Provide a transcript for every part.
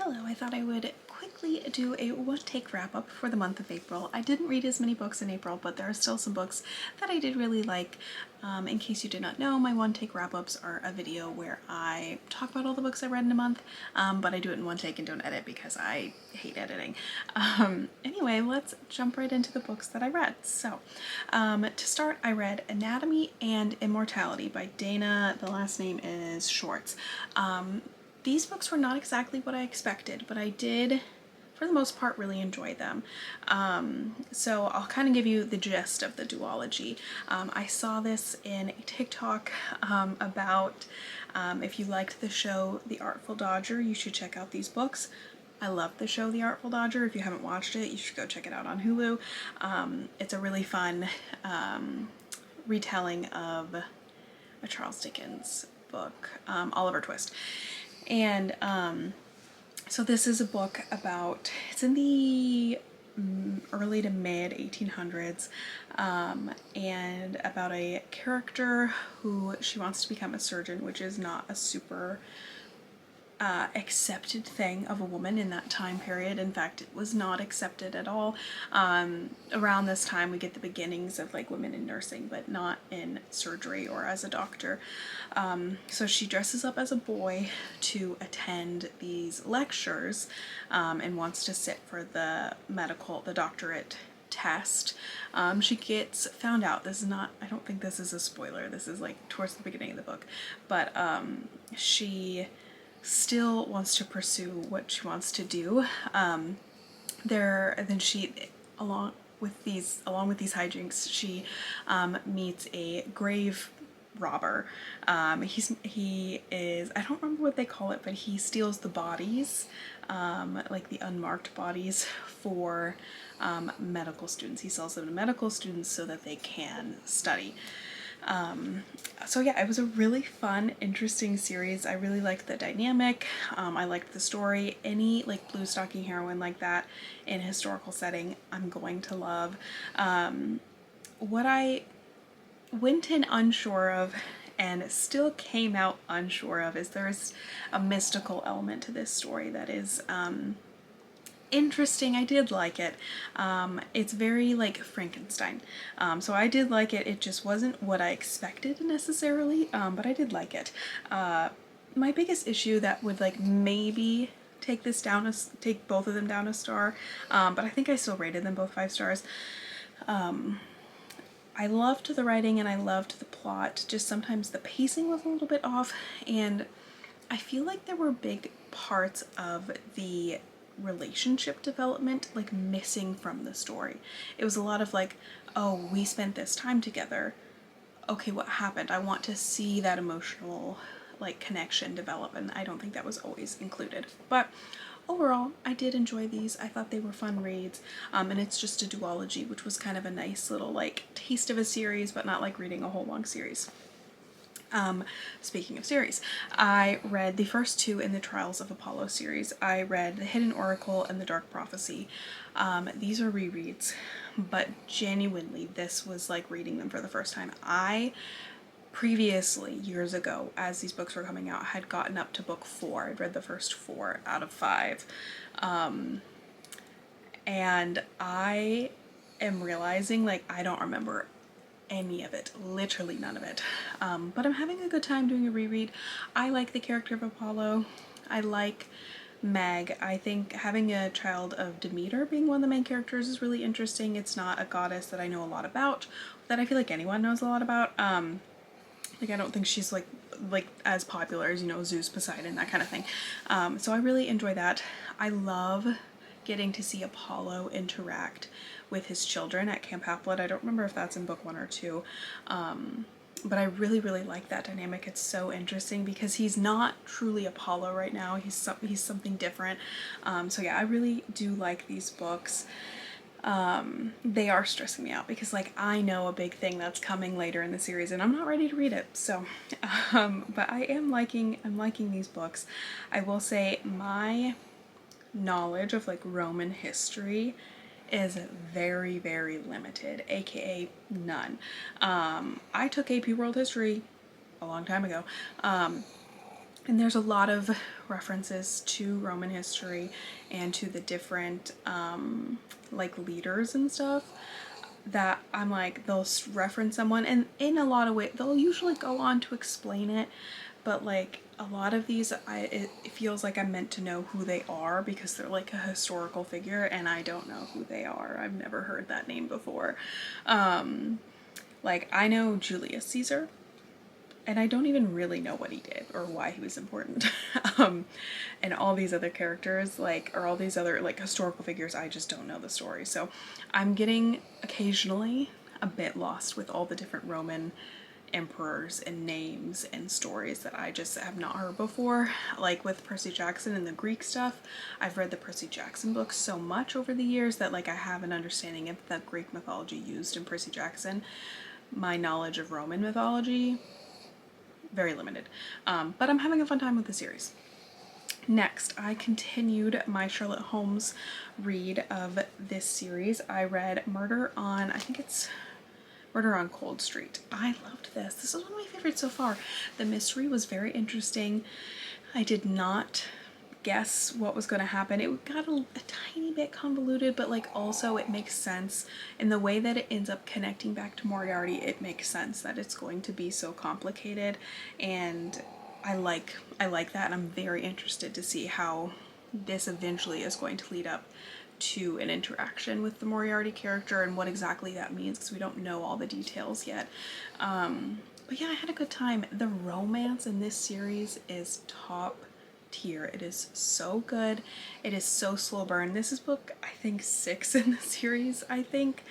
Hello, I thought I would quickly do a one-take wrap-up for the month of April. I didn't read as many books in April, but there are still some books that I did really like. In case you did not know, my one-take wrap-ups are a video where I talk about all the books I read in a month, but I do it in one take and don't edit because I hate editing. Anyway, let's jump right into the books that I read. So, to start, I read Anatomy and Immortality by Dana, the last name is Schwartz. These books were not exactly what I expected, but I did, for the most part, really enjoy them. So I'll kind of give you the gist of the duology. I saw this in a TikTok about if you liked the show The Artful Dodger, you should check out these books. I love the show The Artful Dodger. If you haven't watched it, you should go check it out on Hulu. It's a really fun retelling of a Charles Dickens book, Oliver Twist. And so this is a book about, it's in the early to mid 1800s, and about a character who she wants to become a surgeon, which is not a super accepted thing of a woman in that time period. In fact, it was not accepted at all. Around this time we get the beginnings of like women in nursing, but not in surgery or as a doctor. So she dresses up as a boy to attend these lectures and wants to sit for the doctorate test. She gets found out, this is not, I don't think this is a spoiler, this is like towards the beginning of the book, but she still wants to pursue what she wants to do. Then she, along with these hijinks, she meets a grave robber. He is, I don't remember what they call it, but he steals the bodies, like the unmarked bodies for medical students. He sells them to medical students so that they can study. So yeah, it was a really fun, interesting series. I really liked the dynamic. I liked the story. Any like blue stocking heroine like that in a historical setting, I'm going to love. What I went in unsure of and still came out unsure of is there's a mystical element to this story that is interesting. I did like it. It's very like Frankenstein. So I did like it. It just wasn't what I expected necessarily, but I did like it. My biggest issue that would like maybe take both of them down a star, but I think I still rated them both 5 stars. I loved the writing and I loved the plot, just sometimes the pacing was a little bit off, and I feel like there were big parts of the relationship development like missing from the story. It was a lot of like, oh, we spent this time together, okay, what happened? I want to see that emotional like connection develop, and I don't think that was always included. But overall, I did enjoy these. I thought they were fun reads, and it's just a duology, which was kind of a nice little like taste of a series, but not like reading a whole long series. Speaking of series, I read the first 2 in the Trials of Apollo series. I read The Hidden Oracle and The Dark Prophecy. These are rereads, but genuinely this was like reading them for the first time. I previously, years ago, as these books were coming out, had gotten up to book 4. I'd read the first 4 out of 5. And I am realizing like I don't remember any of it, literally none of it, but I'm having a good time doing a reread. I like the character of Apollo. I like Meg. I think having a child of Demeter being one of the main characters is really interesting. It's not a goddess that I know a lot about, that I feel like anyone knows a lot about. Like I don't think she's like as popular as, you know, Zeus, Poseidon, that kind of thing. So I really enjoy that. I love getting to see Apollo interact with his children at Camp Half-Blood. I don't remember if that's in book 1 or 2, but I really, really like that dynamic. It's so interesting because he's not truly Apollo right now. He's something different. So yeah, I really do like these books. They are stressing me out because like I know a big thing that's coming later in the series and I'm not ready to read it. So, but I'm liking these books. I will say my knowledge of like Roman history is very, very limited, aka none. I took AP World History a long time ago, And there's a lot of references to Roman history and to the different like leaders and stuff that I'm like, they'll reference someone, and in a lot of ways they'll usually go on to explain it, but like a lot of these it feels like I'm meant to know who they are because they're like a historical figure and I don't know who they are. I've never heard that name before. Like I know Julius Caesar, and I don't even really know what he did or why he was important. And all these other characters, like, or all these other like historical figures, I just don't know the story. So I'm getting occasionally a bit lost with all the different Roman emperors and names and stories that I just have not heard before. Like with Percy Jackson and the Greek stuff, I've read the Percy Jackson books so much over the years that like I have an understanding of the Greek mythology used in Percy Jackson. My knowledge of Roman mythology, very limited. But I'm having a fun time with the series. Next, I continued my Sherlock Holmes read of this series. I read Murder on, I think it's Murder on Cold Street. I loved this. This is one of my favorites so far. The mystery was very interesting. I did not guess what was going to happen. It got a tiny bit convoluted, but like also it makes sense in the way that it ends up connecting back to Moriarty. It makes sense that it's going to be so complicated, and I like that, and I'm very interested to see how this eventually is going to lead up to an interaction with the Moriarty character and what exactly that means, because we don't know all the details yet. But yeah, I had a good time. The romance in this series is top tier. It is so good. It is so slow burn. This is book, I think, 6 in the series, I think.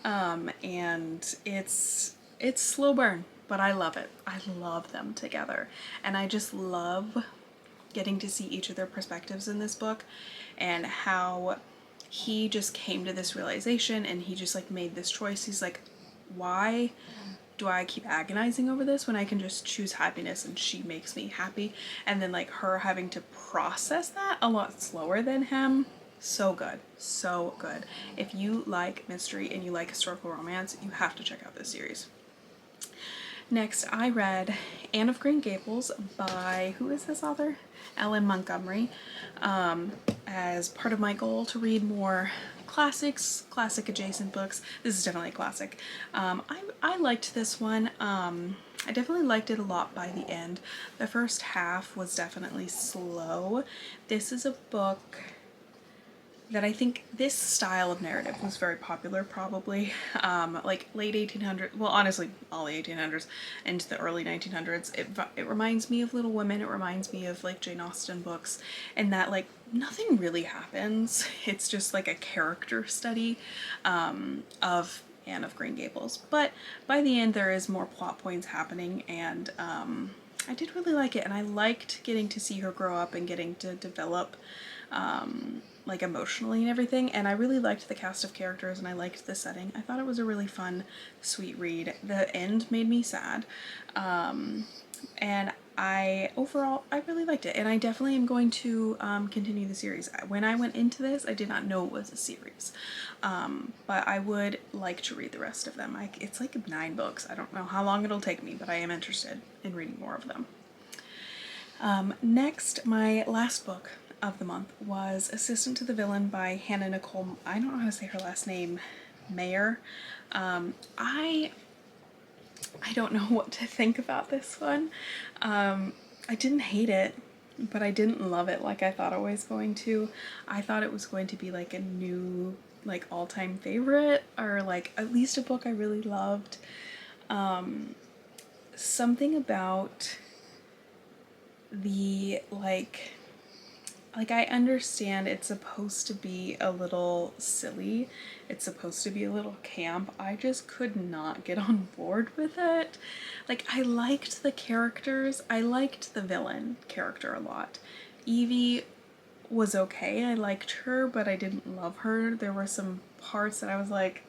And it's slow burn, but I love it. I love them together. And I just love getting to see each of their perspectives in this book and how he just came to this realization and he just like made this choice. He's like, why do I keep agonizing over this when I can just choose happiness and she makes me happy? And then like her having to process that a lot slower than him. So good. So good. If you like mystery and you like historical romance, you have to check out this series. Next, I read Anne of Green Gables by, who is this author? Ellen Montgomery, as part of my goal to read more classic adjacent books. This is definitely a classic. I liked this one. I definitely liked it a lot by the end. The first half was definitely slow. This is a book that I think this style of narrative was very popular probably, like late 1800s, well honestly all the 1800s into the early 1900s. It reminds me of Little Women, it reminds me of like Jane Austen books, and that like nothing really happens. It's just like a character study of Anne of Green Gables, but by the end there is more plot points happening, and I did really like it, and I liked getting to see her grow up and getting to develop like emotionally and everything, and I really liked the cast of characters and I liked the setting. I thought it was a really fun, sweet read. The end made me sad, and overall I really liked it, and I definitely am going to continue the series. When I went into this, I did not know it was a series, but I would like to read the rest of them. It's like 9 books. I don't know how long it'll take me, but I am interested in reading more of them. Next, my last book of the month was Assistant to the Villain by Hannah Nicole, I don't know how to say her last name, Mayer. I don't know what to think about this one. I didn't hate it, but I didn't love it like I thought I was going to. I thought it was going to be like a new, like all-time favorite, or like at least a book I really loved. Something about the like I understand it's supposed to be a little silly, it's supposed to be a little camp. I just could not get on board with it. Like, I liked the characters, I liked the villain character a lot. Evie was okay, I liked her, but I didn't love her. There were some parts that I was like,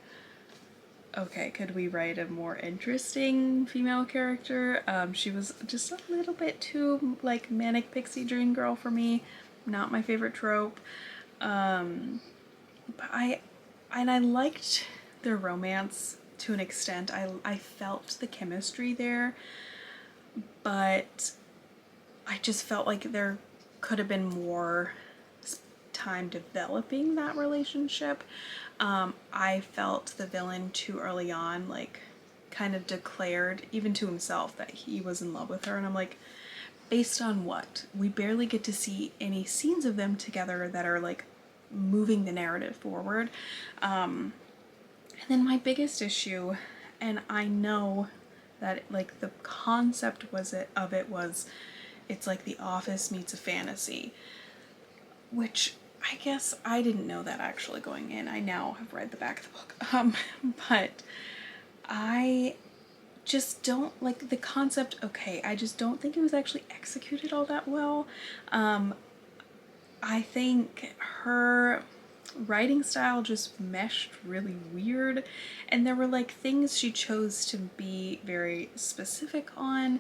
okay, could we write a more interesting female character? She was just a little bit too like manic pixie dream girl for me. Not my favorite trope. But I liked their romance to an extent. I felt the chemistry there, but I just felt like there could have been more time developing that relationship. I felt the villain too early on, like, kind of declared, even to himself, that he was in love with her. And I'm like, based on what? We barely get to see any scenes of them together that are like moving the narrative forward. And then my biggest issue, and I know that like the concept of it was it's like The Office meets a fantasy, which I guess I didn't know that actually going in. I now have read the back of the book. But I just don't like the concept. Okay, I just don't think it was actually executed all that well. I think her writing style just meshed really weird, and there were like things she chose to be very specific on,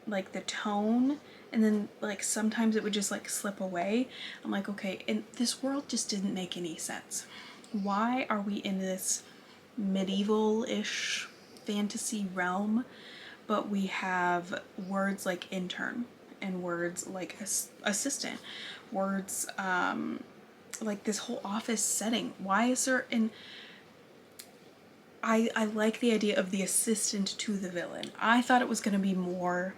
like the tone, and then like sometimes it would just like slip away. I'm like, okay, and this world just didn't make any sense. Why are we in this medieval-ish fantasy realm, but we have words like intern and words like assistant, words like this whole office setting? Why is there an I like the idea of the assistant to the villain. I thought it was going to be more,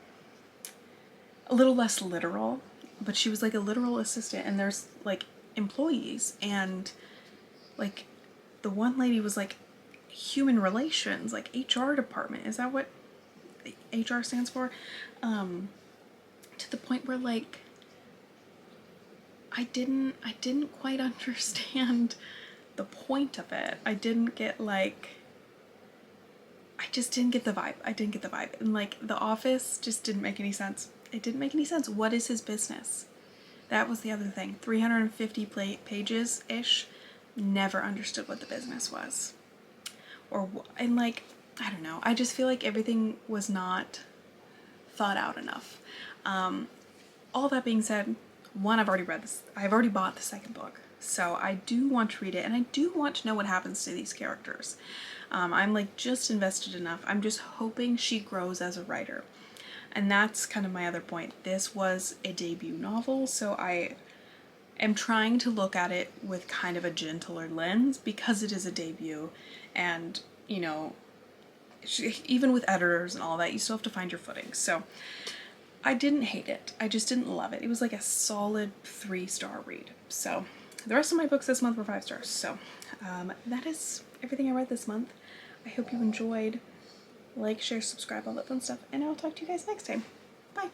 a little less literal, but she was like a literal assistant, and there's like employees, and like the one lady was like human relations, like HR department. Is that what HR stands for? To the point where like I didn't quite understand the point of it. I didn't get like, I just didn't get the vibe. I didn't get the vibe. And like The Office just didn't make any sense. It didn't make any sense. What is his business? That was the other thing. 350 pages-ish. Never understood what the business was. And like, I don't know. I just feel like everything was not thought out enough. All that being said, one, I've already read this. I've already bought the second book. So I do want to read it, and I do want to know what happens to these characters. I'm like just invested enough. I'm just hoping she grows as a writer. And that's kind of my other point. This was a debut novel, so I am trying to look at it with kind of a gentler lens because it is a debut. And, you know, even with editors and all that, you still have to find your footing. So I didn't hate it. I just didn't love it. It was like a solid 3-star read. So the rest of my books this month were 5 stars. So that is everything I read this month. I hope you enjoyed. Like, share, subscribe, all that fun stuff. And I'll talk to you guys next time. Bye.